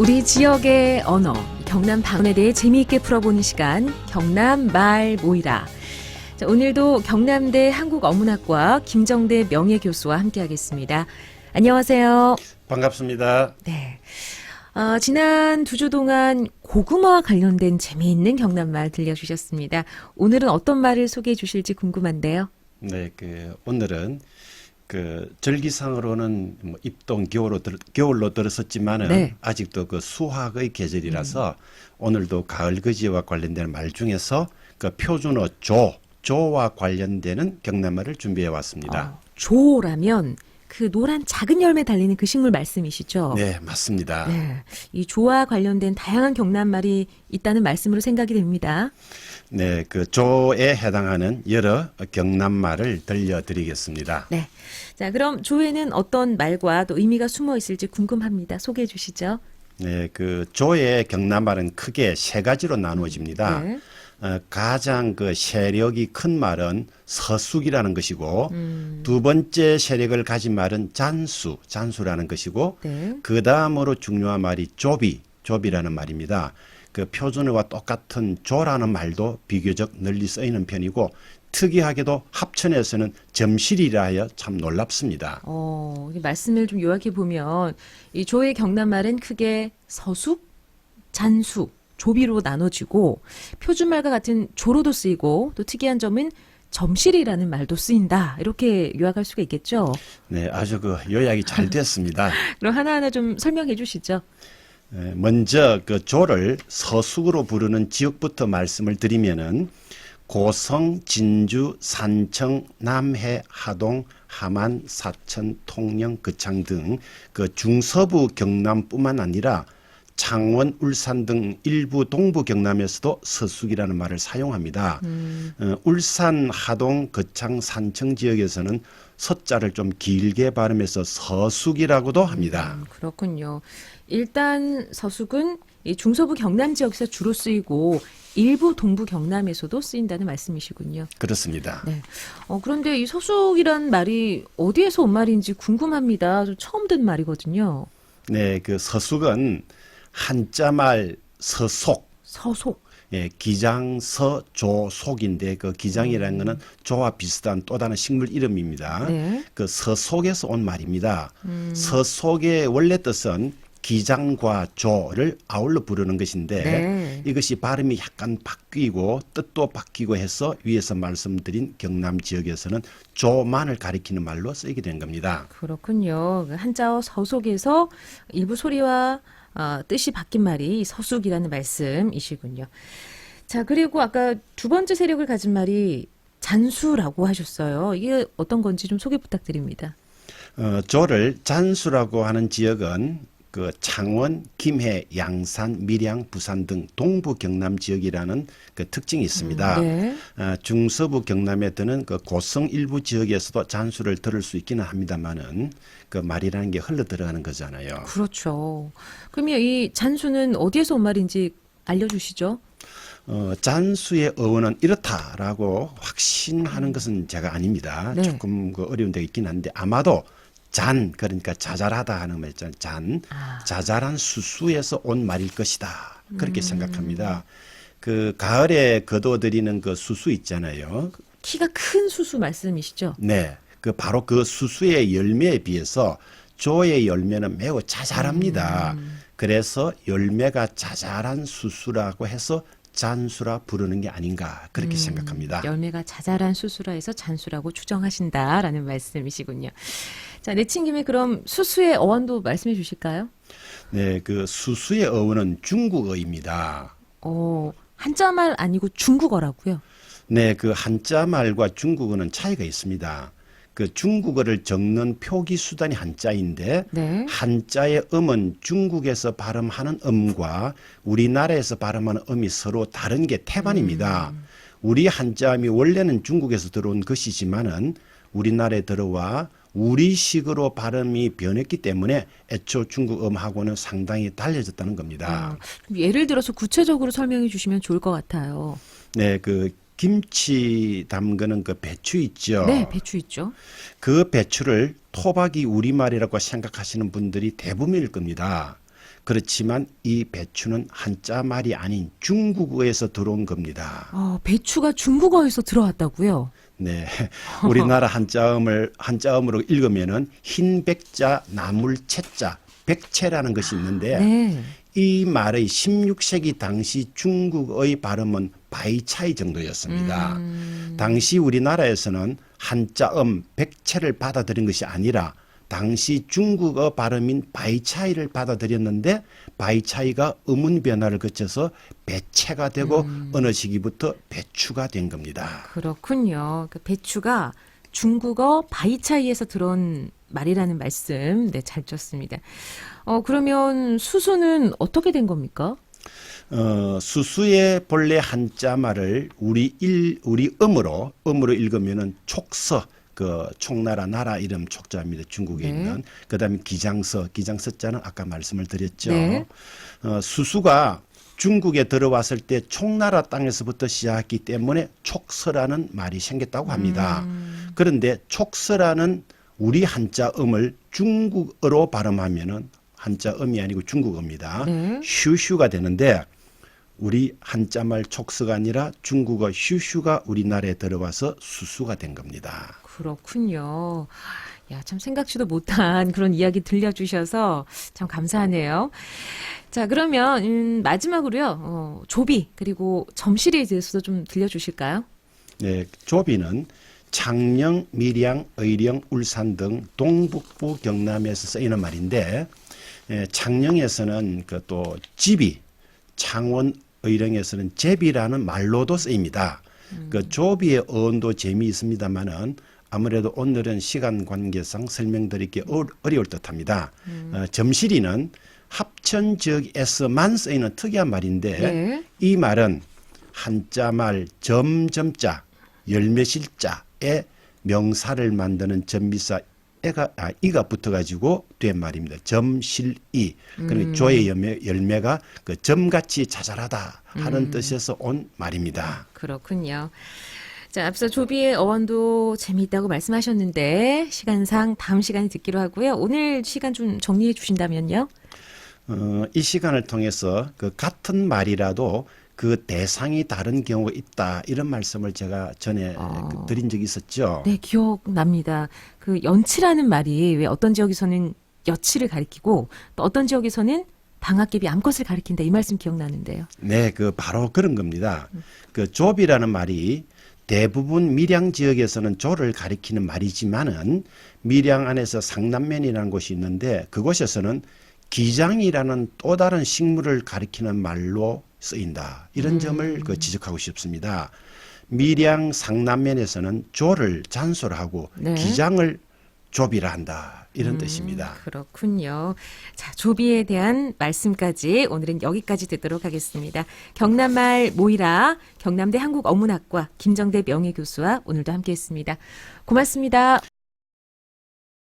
우리 지역의 언어, 경남 방언에 대해 재미있게 풀어보는 시간, 경남 말 모이라. 자, 오늘도 경남대 한국어문학과 김정대 명예교수와 함께하겠습니다. 안녕하세요. 반갑습니다. 네. 지난 2주 동안 고구마와 관련된 재미있는 경남말 들려주셨습니다. 오늘은 어떤 말을 소개해 주실지 궁금한데요. 네, 오늘은 절기상으로는 뭐 입동 겨울로 들었었지만은 네. 아직도 수확의 계절이라서 오늘도 가을거지와 관련된 말 중에서 표준어 조와 관련되는 경남말을 준비해 왔습니다. 조라면 그 노란 작은 열매 달리는 그 식물 말씀이시죠? 네, 맞습니다. 네. 이 조와 관련된 다양한 경남말이 있다는 말씀으로 생각이 됩니다. 네, 조에 해당하는 여러 경남말을 들려드리겠습니다. 네. 자, 그럼 조에는 어떤 말과 또 의미가 숨어 있을지 궁금합니다. 소개해 주시죠. 네, 조의 경남말은 크게 세 가지로 나누어집니다. 네. 가장 세력이 큰 말은 서숙이라는 것이고, 두 번째 세력을 가진 말은 잔수라는 것이고, 네. 그 다음으로 중요한 말이 조비라는 말입니다. 표준어와 똑같은 조라는 말도 비교적 널리 쓰이는 편이고, 특이하게도 합천에서는 점실이라 하여 참 놀랍습니다. 이 말씀을 좀 요약해 보면 이 조의 경남말은 크게 서숙, 잔수, 조비로 나눠지고 표준말과 같은 조로도 쓰이고 또 특이한 점은 점실이라는 말도 쓰인다. 이렇게 요약할 수가 있겠죠. 네, 아주 요약이 잘 됐습니다. 그럼 하나하나 좀 설명해 주시죠. 먼저 조를 서숙으로 부르는 지역부터 말씀을 드리면은 고성, 진주, 산청, 남해, 하동, 함안, 사천, 통영, 거창 등 중서부 경남뿐만 아니라 창원, 울산 등 일부 동부 경남에서도 서숙이라는 말을 사용합니다. 울산, 하동, 거창, 산청 지역에서는 서자를 좀 길게 발음해서 서숙이라고도 합니다. 그렇군요. 일단 서숙은 이 중서부 경남 지역에서 주로 쓰이고 일부 동부 경남에서도 쓰인다는 말씀이시군요. 그렇습니다. 네. 그런데 이 서숙이란 말이 어디에서 온 말인지 궁금합니다. 좀 처음 듣는 말이거든요. 네, 서숙은 한자말 서속, 서속. 예, 기장서조속인데 기장이라는 것은 조와 비슷한 또 다른 식물 이름입니다. 네. 서속에서 온 말입니다. 서속의 원래 뜻은 기장과 조를 아울러 부르는 것인데 네. 이것이 발음이 약간 바뀌고 뜻도 바뀌고 해서 위에서 말씀드린 경남 지역에서는 조만을 가리키는 말로 쓰이게 된 겁니다. 그렇군요. 한자어 서속에서 일부 소리와 뜻이 바뀐 말이 서숙이라는 말씀이시군요. 자, 그리고 아까 두 번째 세력을 가진 말이 잔수라고 하셨어요. 이게 어떤 건지 좀 소개 부탁드립니다. 조를 잔수라고 하는 지역은 창원, 김해, 양산, 밀양, 부산 등 동부 경남 지역이라는 특징이 있습니다. 네. 중서부 경남에 드는 고성 일부 지역에서도 잔수를 들을 수 있기는 합니다만은 말이라는 게 흘러 들어가는 거잖아요. 그렇죠. 그러면 이 잔수는 어디에서 온 말인지 알려주시죠. 잔수의 어원은 이렇다라고 확신하는 것은 제가 아닙니다. 네. 조금 어려운 데가 있긴 한데 아마도 그러니까 자잘하다 하는 말 있잖아요. 자잘한 수수에서 온 말일 것이다. 그렇게 생각합니다. 가을에 거둬들이는 수수 있잖아요. 키가 큰 수수 말씀이시죠? 네. 바로 수수의 열매에 비해서 조의 열매는 매우 자잘합니다. 그래서 열매가 자잘한 수수라고 해서 잔수라 부르는 게 아닌가 그렇게 생각합니다. 열매가 자잘한 수수라 해서 잔수라고 추정하신다라는 말씀이시군요. 자, 내친 김에 그럼 수수의 어원도 말씀해 주실까요? 네, 수수의 어원은 중국어입니다. 한자말 아니고 중국어라고요? 네, 한자말과 중국어는 차이가 있습니다. 중국어를 적는 표기 수단이 한자인데 네. 한자의 음은 중국에서 발음하는 음과 우리나라에서 발음하는 음이 서로 다른 게 태반입니다. 우리 한자음이 원래는 중국에서 들어온 것이지만은 우리나라에 들어와 우리식으로 발음이 변했기 때문에 애초 중국 음하고는 상당히 달라졌다는 겁니다. 예를 들어서 구체적으로 설명해 주시면 좋을 것 같아요. 네, 김치 담그는 배추 있죠. 네, 배추 있죠. 그 배추를 토박이 우리말이라고 생각하시는 분들이 대부분일 겁니다. 그렇지만 이 배추는 한자 말이 아닌 중국어에서 들어온 겁니다. 배추가 중국어에서 들어왔다고요? 네. 우리나라 한자음으로 읽으면은 흰 백자, 나물 채자, 백채라는 것이 있는데 네. 이 말의 16세기 당시 중국의 발음은 바이차이 정도였습니다. 당시 우리나라에서는 한자음 백채를 받아들인 것이 아니라 당시 중국어 발음인 바이차이를 받아들였는데 바이차이가 음운 변화를 거쳐서 배채가 되고 어느 시기부터 배추가 된 겁니다. 그렇군요. 그 배추가 중국어 바이차이에서 들어온 말이라는 말씀, 네, 잘 쳤습니다. 그러면 수수는 어떻게 된 겁니까? 수수의 본래 한자 말을 우리 음으로 읽으면은 촉서, 그 총나라 나라 이름 촉자입니다. 중국에 네. 있는. 그다음에 기장서자는 아까 말씀을 드렸죠. 네. 수수가 중국에 들어왔을 때 총나라 땅에서부터 시작했기 때문에 촉서라는 말이 생겼다고 합니다. 그런데 촉서라는 우리 한자음을 중국어로 발음하면은 한자음이 아니고 중국어입니다. 네. 슈슈가 되는데 우리 한자말 촉서가 아니라 중국어 슈슈가 우리나라에 들어와서 수수가 된 겁니다. 그렇군요. 야, 참 생각지도 못한 그런 이야기 들려주셔서 참 감사하네요. 자, 그러면 마지막으로요. 조비 그리고 점실에 대해서도 좀 들려주실까요? 네, 조비는 창녕, 밀양, 의령, 울산 등 동북부 경남에서 쓰이는 말인데 창녕에서는 그 또 집이, 창원, 의령에서는 제비라는 말로도 쓰입니다. 그 조비의 어원도 재미있습니다만은 아무래도 오늘은 시간 관계상 설명드리기 어려울 듯합니다. 점실이는 합천 지역에서만 쓰이는 특이한 말인데 네. 이 말은 한자말 점점자, 열매실자에 명사를 만드는 점비사 이가 붙어가지고 된 말입니다. 점실이. 그러니까 조의 열매가 그 점같이 자잘하다 하는 뜻에서 온 말입니다. 그렇군요. 자, 앞서 조비의 어원도 재미있다고 말씀하셨는데 시간상 다음 시간에 듣기로 하고요. 오늘 시간 좀 정리해 주신다면요. 이 시간을 통해서 그 같은 말이라도 그 대상이 다른 경우가 있다 이런 말씀을 제가 전에 드린 적이 있었죠. 네, 기억납니다. 그 연치라는 말이 왜 어떤 지역에서는 여치를 가리키고 또 어떤 지역에서는 방앗개비 암컷을 가리킨다 이 말씀 기억나는데요. 네, 그 바로 그런 겁니다. 그 조비라는 말이 대부분 밀양 지역에서는 조를 가리키는 말이지만은 밀양 안에서 상남면이라는 곳이 있는데 그곳에서는 기장이라는 또 다른 식물을 가리키는 말로 쓰인다. 이런 점을 그 지적하고 싶습니다. 밀양 상남면에서는 조를 잔소를 하고 네. 기장을 조비라 한다. 이런 뜻입니다. 그렇군요. 자, 조비에 대한 말씀까지 오늘은 여기까지 듣도록 하겠습니다. 경남말 모이라 경남대 한국어문학과 김정대 명예교수와 오늘도 함께했습니다. 고맙습니다.